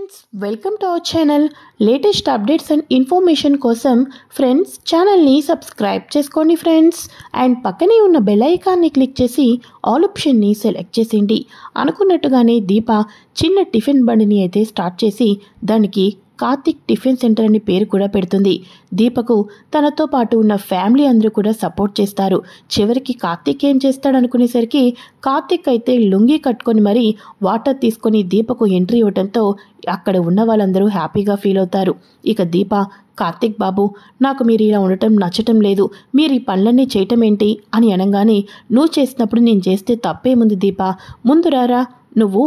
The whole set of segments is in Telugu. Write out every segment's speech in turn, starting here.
Friends, welcome to our channel. Latest updates and information కోసం ఫ్రెండ్స్ ఛానల్ని సబ్స్క్రైబ్ చేసుకోండి ఫ్రెండ్స్. అండ్ పక్కనే ఉన్న బెల్ ఐకాన్ని క్లిక్ చేసి ఆల్ ఆప్షన్ని సెలెక్ట్ చేసేయండి. అనుకున్నట్టుగానే దీప చిన్న టిఫిన్ బండిని అయితే స్టార్ట్ చేసి దానికి కార్తిక్ టిఫిన్ సెంటర్ అని పేరు కూడా పెడుతుంది. దీపకు తనతో పాటు ఉన్న ఫ్యామిలీ అందరూ కూడా సపోర్ట్ చేస్తారు. చివరికి కార్తిక్ ఏం చేస్తాడు అనుకునేసరికి కార్తిక్ అయితే లుంగీ కట్టుకొని మరీ వాటర్ తీసుకొని దీపకు ఎంట్రీ ఇవ్వడంతో అక్కడ ఉన్న వాళ్ళందరూ హ్యాపీగా ఫీల్ అవుతారు. ఇక దీప, కార్తిక్ బాబు, నాకు మీరు ఇలా ఉండటం నచ్చటం లేదు, మీరు ఈ పనులన్నీ చేయటం ఏంటి అని అనగానే, నువ్వు చేసినప్పుడు నేను చేస్తే తప్పేముంది దీప, ముందు రారా, నువ్వు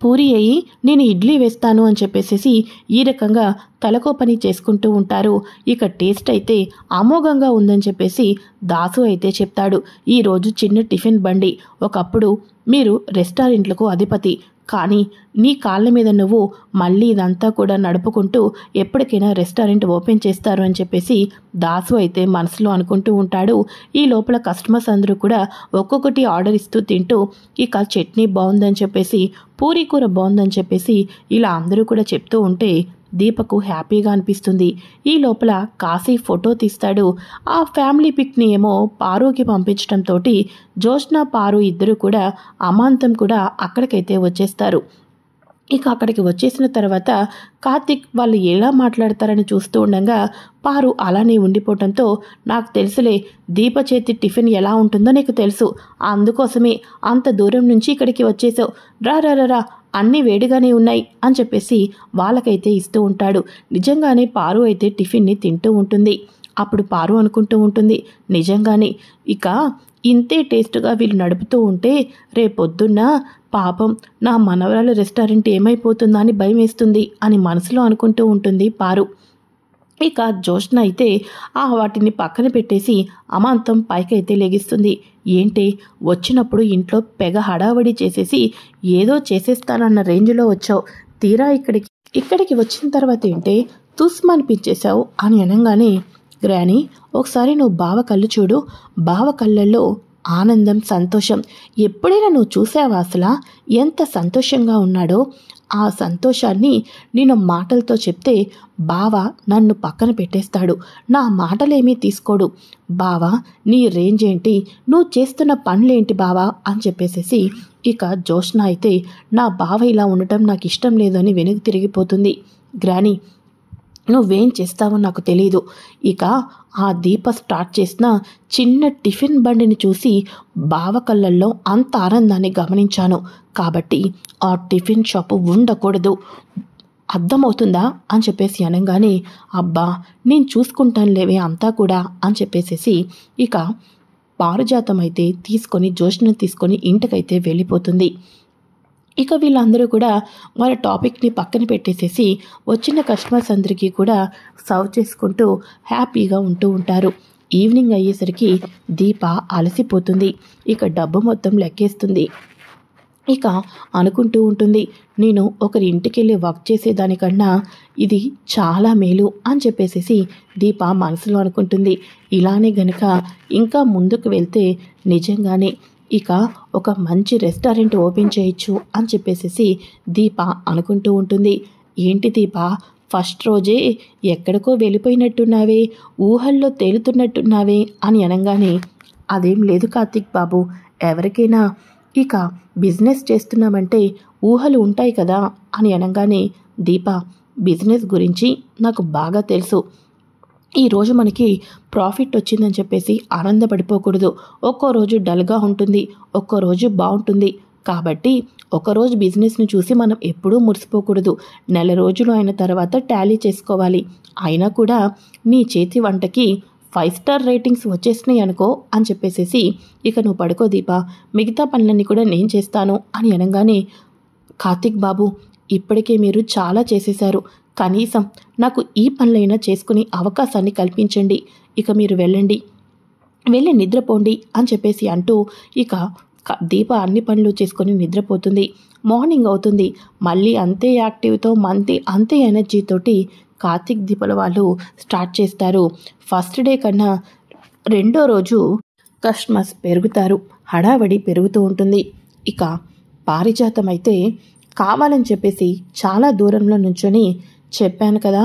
పూరి అయ్యి నేను ఇడ్లీ వేస్తాను అని చెప్పేసి ఈ రకంగా తలకో పని చేసుకుంటూ ఉంటారు. ఇక టేస్ట్ అయితే అమోఘంగా ఉందని చెప్పేసి దాసు అయితే చెప్తాడు. ఈరోజు చిన్న టిఫిన్ బండి, ఒకప్పుడు మీరు రెస్టారెంట్లకు అధిపతి, కానీ నీ కాళ్ళ మీద నువ్వు మళ్ళీ ఇదంతా కూడా నడుపుకుంటూ ఎప్పటికైనా రెస్టారెంట్ ఓపెన్ చేస్తారు అని చెప్పేసి దాసు అయితే మనసులో అనుకుంటూ ఉంటాడు. ఈ లోపల కస్టమర్స్ అందరూ కూడా ఒక్కొక్కటి ఆర్డర్ ఇస్తూ తింటూ, ఇక చట్నీ బాగుందని చెప్పేసి, పూరీ కూర బాగుందని చెప్పేసి ఇలా అందరూ కూడా చెప్తూ ఉంటే దీపకు హ్యాపీగా అనిపిస్తుంది. ఈ లోపల కాశీ ఫోటో తీస్తాడు. ఆ ఫ్యామిలీ పిక్ని ఏమో పారుకి పంపించడంతో జోష్న, పారు ఇద్దరు కూడా అమాంతం కూడా అక్కడికైతే వచ్చేస్తారు. ఇక అక్కడికి వచ్చేసిన తర్వాత కార్తిక్ వాళ్ళు ఎలా మాట్లాడతారని చూస్తూ ఉండగా పారు అలానే ఉండిపోవడంతో, నాకు తెలుసులే, దీప చేతి టిఫిన్ ఎలా ఉంటుందో నీకు తెలుసు, అందుకోసమే అంత దూరం నుంచి ఇక్కడికి వచ్చేసావు, రా రా రా, అన్నీ వేడిగానే ఉన్నాయి అని చెప్పేసి వాళ్ళకైతే ఇస్తూ ఉంటాడు. నిజంగానే పారు అయితే టిఫిన్ని తింటూ ఉంటుంది. అప్పుడు పారు అనుకుంటూ ఉంటుంది, నిజంగానే ఇక ఇంతే టేస్ట్గా వీళ్ళు నడుపుతూ ఉంటే రేపొద్దున్న పాపం నా మనవరాల రెస్టారెంట్ ఏమైపోతుందా అని భయం వేస్తుంది అని మనసులో అనుకుంటూ ఉంటుంది పారు. ఇక జోష్న అయితే వాటిని పక్కన పెట్టేసి అమాంతం పైకైతే లెగిస్తుంది. ఏంటి, వచ్చినప్పుడు ఇంట్లో పెగ హడావడి చేసేసి ఏదో చేసేస్తానన్న రేంజ్లో వచ్చావు, తీరా ఇక్కడికి వచ్చిన తర్వాత ఏంటి తుస్మనిపించేశావు అని అనగానే, గ్రాని ఒకసారి నువ్వు బావ కళ్ళు చూడు, బావ కళ్ళల్లో ఆనందం, సంతోషం ఎప్పుడైనా నువ్వు చూసావా అసలు ఎంత సంతోషంగా ఉన్నాడో? ఆ సంతోషాన్ని నేను మాటలతో చెప్తే బావ నన్ను పక్కన పెట్టేస్తాడు, నా మాటలేమీ తీసుకోడు. బావా, నీ రేంజ్ ఏంటి, నువ్వు చేస్తున్న పనులేంటి బావా అని చెప్పేసేసి ఇక జోష్న అయితే నా బావ ఇలా ఉండటం నాకు ఇష్టం లేదని వెనక్కి తిరిగిపోతుంది. గ్రాని, నువ్వేం చేస్తావో నాకు తెలీదు. ఇక ఆ దీప స్టార్ట్ చేసిన చిన్న టిఫిన్ బండిని చూసి బావ కళ్ళల్లో అంత ఆనందాన్ని గమనించాను, కాబట్టి ఆ టిఫిన్ షాపు ఉండకూడదు, అర్థమవుతుందా అని చెప్పేసి అనగానే, అబ్బా నేను చూసుకుంటాను లేవే అంతా కూడా అని చెప్పేసేసి ఇక పారిజాతం అయితే తీసుకొని జోష్ను తీసుకొని ఇంటికైతే వెళ్ళిపోతుంది. ఇక వీళ్ళందరూ కూడా వాళ్ళ టాపిక్ని పక్కన పెట్టేసేసి వచ్చిన కస్టమర్స్ అందరికీ కూడా సర్వ్ చేసుకుంటూ హ్యాపీగా ఉంటూ ఉంటారు. ఈవినింగ్ అయ్యేసరికి దీప అలసిపోతుంది. ఇక డబ్బు మొత్తం లెక్కేస్తుంది. ఇక అనుకుంటూ ఉంటుంది, నేను ఒకరి ఇంటికి వెళ్ళి వర్క్ చేసేదానికన్నా ఇది చాలా మేలు అని చెప్పేసేసి దీప మనసులో అనుకుంటుంది. ఇలానే గనుక ఇంకా ముందుకు వెళ్తే నిజంగానే ఇక ఒక మంచి రెస్టారెంట్ ఓపెన్ చేయొచ్చు అని చెప్పేసేసి దీప అనుకుంటూ ఉంటుంది. ఏంటి దీప, ఫస్ట్ రోజే ఎక్కడికో వెళ్ళిపోయినట్టున్నావే, ఊహల్లో తేలుతున్నట్టున్నావే అని అనగానే, అదేం లేదు కార్తిక్ బాబు, ఎవరికైనా ఇక బిజినెస్ చేస్తున్నామంటే ఊహలు ఉంటాయి కదా అని అనగానే, దీప బిజినెస్ గురించి నాకు బాగా తెలుసు, ఈరోజు మనకి ప్రాఫిట్ వచ్చిందని చెప్పేసి ఆనందపడిపోకూడదు. ఒక్కో రోజు డల్గా ఉంటుంది, ఒక్కో రోజు బాగుంటుంది, కాబట్టి ఒకరోజు బిజినెస్ని చూసి మనం ఎప్పుడూ మురిసిపోకూడదు. నెల రోజులు అయిన తర్వాత టాలీ చేసుకోవాలి. అయినా కూడా నీ చేతి వంటకి 5 స్టార్ రేటింగ్స్ వచ్చేసినాయి అనుకో అని చెప్పేసేసి ఇక నువ్వు పడుకో దీప, మిగతా పనులన్నీ కూడా నేను చేస్తాను అని అనగానే, కార్తిక్ బాబు ఇప్పటికే మీరు చాలా చేసేశారు, కనీసం నాకు ఈ పనులైనా చేసుకునే అవకాశాన్ని కల్పించండి, ఇక మీరు వెళ్ళండి, వెళ్ళి నిద్రపోండి అని చెప్పేసి అంటూ ఇక దీప అన్ని పనులు చేసుకొని నిద్రపోతుంది. మార్నింగ్ అవుతుంది. మళ్ళీ అంతే యాక్టివ్తో అంతే ఎనర్జీతోటి కార్తిక్ దీపల వాళ్ళు స్టార్ట్ చేస్తారు. ఫస్ట్ డే కన్నా రెండో రోజు కస్టమర్స్ పెరుగుతారు, హడావడి పెరుగుతూ ఉంటుంది. ఇక పారిజాతం అయితే కావాలని చెప్పేసి చాలా దూరంలో నుంచొని, చెప్పాను కదా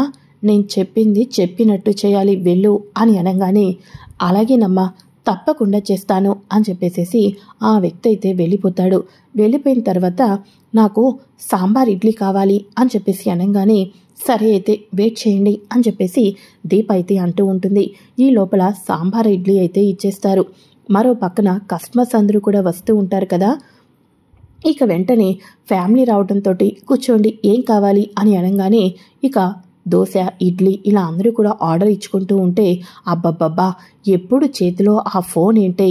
నేను చెప్పింది చెప్పినట్టు చేయాలి వెళ్ళు అని అనగానే, అలాగేనమ్మా తప్పకుండా చేస్తాను అని చెప్పేసేసి ఆ వ్యక్తి అయితే వెళ్ళిపోతాడు. వెళ్ళిపోయిన తర్వాత నాకు సాంబార్ ఇడ్లీ కావాలి అని చెప్పేసి అనగానే, సరే అయితే వెయిట్ చేయండి అని చెప్పేసి దీప అయితే అంటూ ఉంటుంది. ఈ లోపల సాంబార్ ఇడ్లీ అయితే ఇచ్చేస్తారు. మరో పక్కన కస్టమర్స్ అందరూ కూడా వస్తూ ఉంటారు కదా. ఇక వెంటనే ఫ్యామిలీ రావడంతో కూర్చోండి ఏం కావాలి అని అనగానే, ఇక దోశ ఇడ్లీ ఇలా అందరూ కూడా ఆర్డర్ ఇచ్చుకుంటూ ఉంటే, అబ్బబ్బబ్బా ఎప్పుడు చేతిలో ఆ ఫోన్ ఏంటి,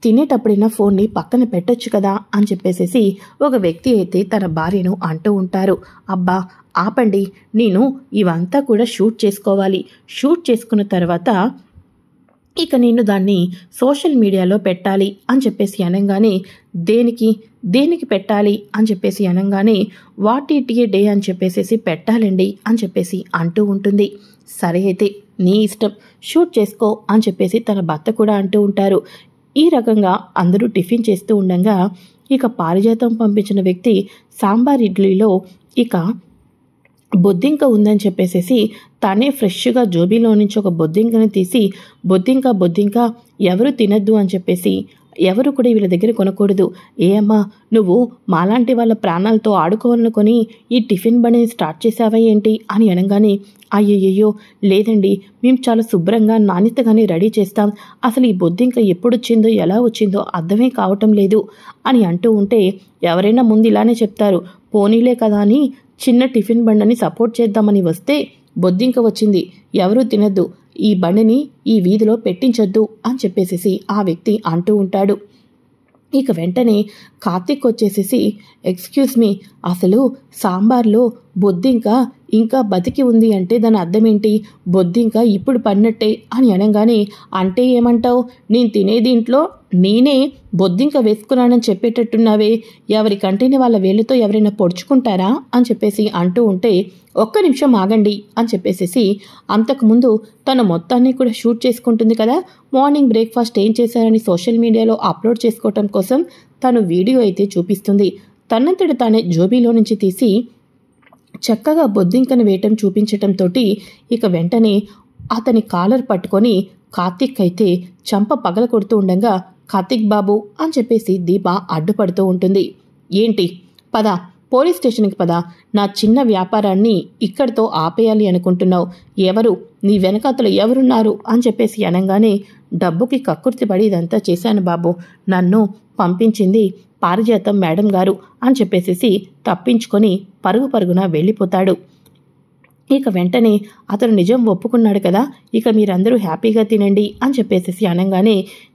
తినేటప్పుడైనా ఫోన్ని పక్కన పెట్టొచ్చు కదా అని చెప్పేసేసి ఒక వ్యక్తి అయితే తన భార్యను అంటూ ఉంటారు. అబ్బా ఆపండి, నేను ఇవంతా కూడా షూట్ చేసుకోవాలి, షూట్ చేసుకున్న తర్వాత ఇక నేను దాన్ని సోషల్ మీడియాలో పెట్టాలి అని చెప్పేసి అనగానే, దేనికి పెట్టాలి అని చెప్పేసి అనగానే, వాట్ ఇట్ ఏ డే అని చెప్పేసి పెట్టాలండి అని చెప్పేసి అంటూ ఉంటుంది. సరే అయితే నీ ఇష్టం, షూట్ చేసుకో అని చెప్పేసి తన భర్త కూడా అంటూ ఉంటారు. ఈ రకంగా అందరూ టిఫిన్ చేస్తూ ఉండగా, ఇక పారిజాతం పంపించిన వ్యక్తి సాంబార్ ఇడ్లీలో ఇక బొద్దింక ఉందని చెప్పేసేసి తానే ఫ్రెష్గా జోబీలో నుంచి ఒక బొద్దింకని తీసి, బొద్దింక ఎవరు తినద్దు అని చెప్పేసి, ఎవరు కూడా వీళ్ళ దగ్గర కొనకూడదు, ఏమ్మా నువ్వు మాలాంటి వాళ్ళ ప్రాణాలతో ఆడుకోవాలనుకొని ఈ టిఫిన్ బండిని స్టార్ట్ చేసావా ఏంటి అని అనగానే, అయ్యయ్యో లేదండి, మేము చాలా శుభ్రంగా నాణ్యతగానే రెడీ చేస్తాం, అసలు ఈ బొద్దింక ఎప్పుడొచ్చిందో ఎలా వచ్చిందో అర్థమే కావటం లేదు అని అంటూ ఉంటే, ఎవరైనా ముందు ఇలానే చెప్తారు, పోనీలే కదా అని చిన్న టిఫిన్ బండిని సపోర్ట్ చేద్దామని వస్తే బొద్దింక వచ్చింది, ఎవరూ తినద్దు, ఈ బండిని ఈ వీధిలో పెట్టించొద్దు అని చెప్పేసేసి ఆ వ్యక్తి అంటూ ఉంటాడు. ఇక వెంటనే కార్తీక్ వచ్చేసేసి, ఎక్స్క్యూజ్ మీ, అసలు సాంబార్లో బొద్దింక ఇంకా బతికి ఉంది అంటే దాని అర్థం ఏంటి, బొద్దింక ఇప్పుడు పడినట్టే అని అనగానే, అంటే ఏమంటావు, నేను తినే దీంట్లో నేనే బొద్దింక వేసుకున్నానని చెప్పేటట్టున్నావే, ఎవరికంటేనే వాళ్ళ వేళ్ళతో ఎవరైనా పొడుచుకుంటారా అని చెప్పేసి అంటూ ఉంటే, ఒక్క నిమిషం ఆగండి అని చెప్పేసేసి అంతకుముందు తను మొత్తాన్ని కూడా షూట్ చేసుకుంటుంది కదా, మార్నింగ్ బ్రేక్ఫాస్ట్ ఏం చేశారని సోషల్ మీడియాలో అప్లోడ్ చేసుకోవటం కోసం తను వీడియో అయితే చూపిస్తుంది. తనంతట తానే జోబీలో నుంచి తీసి చక్కగా బొద్దింకను వేయటం చూపించటంతో ఇక వెంటనే అతని కాలర్ పట్టుకొని కార్తీక్ అయితే చంప పగల కొడుతూ ఉండగా, కార్తీక్ బాబు అని చెప్పేసి దీప అడ్డుపడుతూ ఉంటుంది. ఏంటి, పద పోలీస్ స్టేషన్కి పద, నా చిన్న వ్యాపారాన్ని ఇక్కడితో ఆపేయాలి అనుకుంటున్నావు, ఎవరు నీ వెనకాతలు ఎవరున్నారు అని చెప్పేసి అనగానే, డబ్బుకి కక్కుర్తిపడి ఇదంతా చేశాను బాబు, నన్ను పంపించింది పారిజాతం మేడం గారు అని చెప్పేసేసి తప్పించుకొని పరుగున వెళ్ళిపోతాడు. ఇక వెంటనే అతను నిజం ఒప్పుకున్నాడు కదా, ఇక మీరందరూ హ్యాపీగా తినండి అని చెప్పేసేసి అనగానే,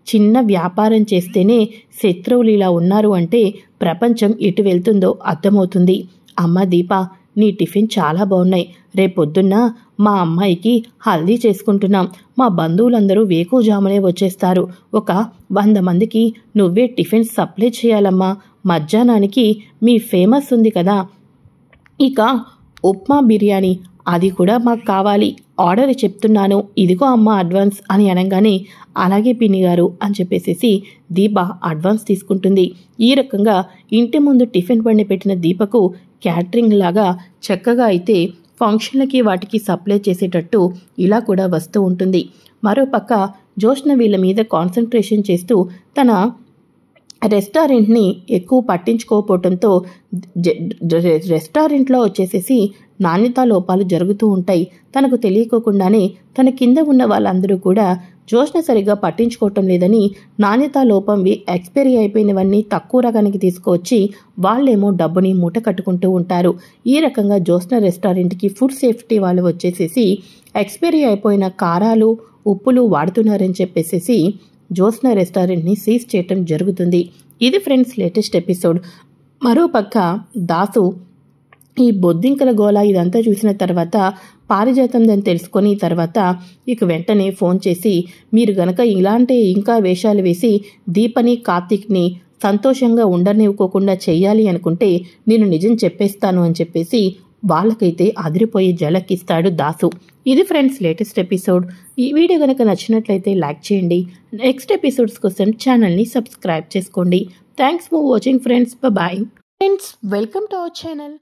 చిన్న వ్యాపారం చేస్తేనే శత్రువులు ఇలా ఉన్నారు అంటే ప్రపంచం ఎటు వెళ్తుందో అర్థమవుతుంది. అమ్మ దీప, నీ టిఫిన్ చాలా బాగున్నాయి, రేపొద్దున్న మా అమ్మాయికి హల్దీ చేసుకుంటున్నాం, మా బంధువులందరూ వేకువజామునే వచ్చేస్తారు, ఒక 100 మందికి నువ్వే టిఫిన్ సప్లై చేయాలమ్మా, మధ్యాహ్నానికి మీ ఫేమస్ ఉంది కదా ఇక ఉప్మా బిర్యానీ, అది కూడా మాకు కావాలి, ఆర్డర్ చెప్తున్నాను, ఇదిగో అమ్మ అడ్వాన్స్ అని అనగానే, అలాగే పిన్ని గారు అని చెప్పేసేసి దీప అడ్వాన్స్ తీసుకుంటుంది. ఈ రకంగా ఇంటి ముందు టిఫిన్ బండి పెట్టిన దీపకు క్యాటరింగ్ లాగా చక్కగా అయితే ఫంక్షన్లకి వాటికి సప్లై చేసేటట్టు ఇలా కూడా వస్తూ ఉంటుంది. మరోపక్క జోష్న వీళ్ళ మీద కాన్సన్ట్రేషన్ చేస్తూ తన రెస్టారెంట్ని ఎక్కువ పట్టించుకోకపోవడంతో రెస్టారెంట్లో వచ్చేసేసి నాణ్యతా లోపాలు జరుగుతూ ఉంటాయి. తనకు తెలియకోకుండానే తన కింద ఉన్న వాళ్ళందరూ కూడా జోష్న సరిగ్గా పట్టించుకోవటం లేదని నాణ్యతా లోపంవి ఎక్స్పైరీ అయిపోయినవన్నీ తక్కువ రకానికి తీసుకువచ్చి వాళ్ళేమో డబ్బుని మూట కట్టుకుంటూ ఉంటారు. ఈ రకంగా జోష్న రెస్టారెంట్కి ఫుడ్ సేఫ్టీ వాళ్ళు వచ్చేసేసి ఎక్స్పైరీ అయిపోయిన కారాలు ఉప్పులు వాడుతున్నారని చెప్పేసేసి జోష్న రెస్టారెంట్ని సీజ్ చేయటం జరుగుతుంది. ఇది ఫ్రెండ్స్ లేటెస్ట్ ఎపిసోడ్. మరోపక్క దాసు ఈ బొద్దింకల గోల ఇదంతా చూసిన తర్వాత పారిజాతందని తెలుసుకొని తర్వాత ఇక వెంటనే ఫోన్ చేసి, మీరు గనక ఇలాంటి ఇంకా వేషాలు వేసి దీపని కార్తీక్ని సంతోషంగా ఉండనివ్వకోకుండా చెయ్యాలి అనుకుంటే నేను నిజం చెప్పేస్తాను అని చెప్పేసి వాళ్ళకైతే అదిరిపోయి జలకిస్తాడు దాసు. ఇది ఫ్రెండ్స్ లేటెస్ట్ ఎపిసోడ్. ఈ వీడియో కనుక నచ్చినట్లయితే లైక్ చేయండి. నెక్స్ట్ ఎపిసోడ్స్ కోసం ఛానల్ని సబ్స్క్రైబ్ చేసుకోండి. Thanks for watching friends. Bye. Friends, welcome to our channel.